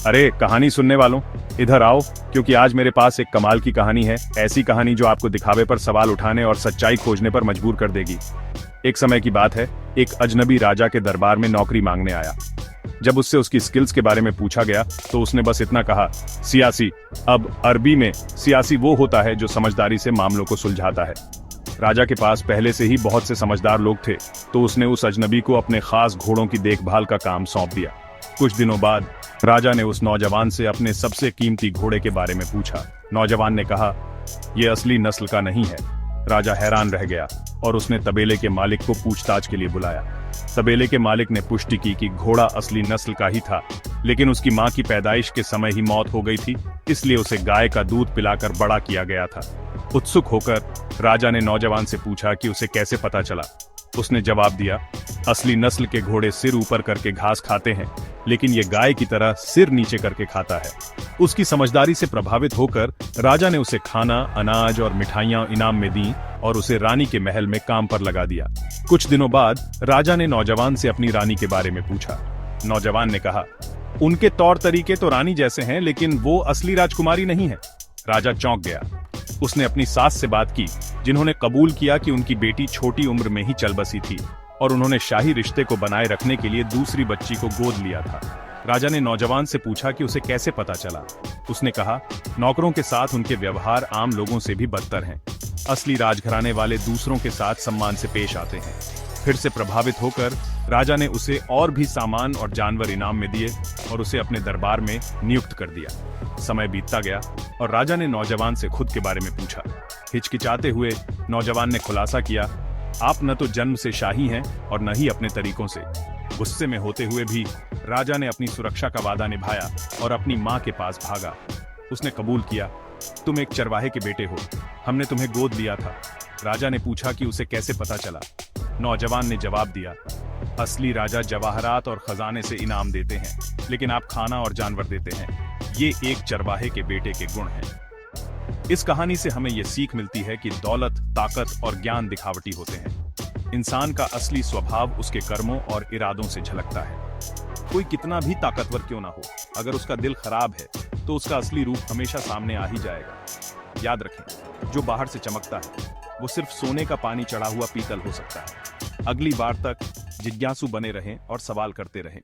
अरे कहानी सुनने वालों, इधर आओ, क्योंकि आज मेरे पास एक कमाल की कहानी है। ऐसी कहानी जो आपको दिखावे पर सवाल उठाने और सच्चाई खोजने पर मजबूर कर देगी। एक समय की बात है, एक अजनबी राजा के दरबार में नौकरी मांगने आया। जब उससे उसकी स्किल्स के बारे में पूछा गया तो उसने बस इतना कहा, सियासी। अब अरबी में सियासी वो होता है जो समझदारी से मामलों को सुलझाता है। राजा के पास पहले से ही बहुत से समझदार लोग थे, तो उसने उस अजनबी को अपने खास घोड़ों की देखभाल का काम सौंप दिया। कुछ दिनों बाद राजा ने उस नौजवान से अपने सबसे कीमती घोड़े के बारे में पूछा। नौजवान ने कहा, यह असली नस्ल का नहीं है। राजा हैरान रह गया और उसने तबेले के मालिक को पूछताछ के लिए बुलाया। तबेले के मालिक ने पुष्टि की कि घोड़ा असली नस्ल का ही था, लेकिन उसकी मां की पैदाइश के समय ही मौत हो गई थी, इसलिए उसे गाय का दूध पिलाकर बड़ा किया गया था। उत्सुक होकर राजा ने नौजवान से पूछा कि उसे कैसे पता चला। उसने जवाब दिया, असली नस्ल के घोड़े सिर ऊपर करके घास खाते हैं, लेकिन ये गाय की तरह सिर नीचे करके खाता है। उसकी समझदारी से प्रभावित होकर राजा ने उसे खाना, अनाज और मिठाइयां इनाम में दी और उसे रानी के महल में काम पर लगा दिया। कुछ दिनों बाद राजा ने नौजवान से अपनी रानी के बारे में पूछा। नौजवान ने कहा, उनके तौर तरीके तो रानी जैसे हैं, लेकिन वो असली राजकुमारी नहीं है। राजा चौंक गया। उसने अपनी सास से बात की, जिन्होंने कबूल किया कि उनकी बेटी छोटी उम्र में ही चल बसी थी और उन्होंने शाही रिश्ते को बनाए रखने के लिए दूसरी बच्ची को गोद लिया था। राजा ने नौजवान से पूछा कि उसे कैसे पता चला। उसने कहा, नौकरों के साथ उनके व्यवहार आम लोगों से भी बदतर हैं। असली राजघराने वाले दूसरों के साथ सम्मान से पेश आते हैं। फिर से प्रभावित होकर राजा ने उसे और भी सामान और जानवर इनाम में दिए और उसे अपने दरबार में नियुक्त कर दिया। समय बीतता गया और राजा ने नौजवान से खुद के बारे में पूछा। हिचकिचाते हुए नौजवान ने खुलासा किया, आप न तो जन्म से शाही हैं और न ही अपने तरीकों से। गुस्से में होते हुए भी राजा ने अपनी सुरक्षा का वादा निभाया और अपनी मां के पास भागा। उसने कबूल किया, तुम एक चरवाहे के बेटे हो, हमने तुम्हें गोद लिया था। राजा ने पूछा कि उसे कैसे पता चला। नौजवान ने जवाब दिया, असली राजा जवाहरात और खजाने से इनाम देते हैं, लेकिन आप खाना और जानवर देते हैं। ये एक चरवाहे के बेटे के गुण हैं। इस कहानी से हमें ये सीख मिलती है कि दौलत, ताकत और ज्ञान दिखावटी होते हैं। इंसान का असली स्वभाव उसके कर्मों और इरादों से झलकता है। कोई कितना भी ताकतवर क्यों ना हो, अगर उसका दिल खराब है तो उसका असली रूप हमेशा सामने आ ही जाएगा। याद रखें, जो बाहर से चमकता है वो सिर्फ सोने का पानी चढ़ा हुआ पीतल हो सकता है। अगली बार तक जिज्ञासु बने रहें और सवाल करते रहें।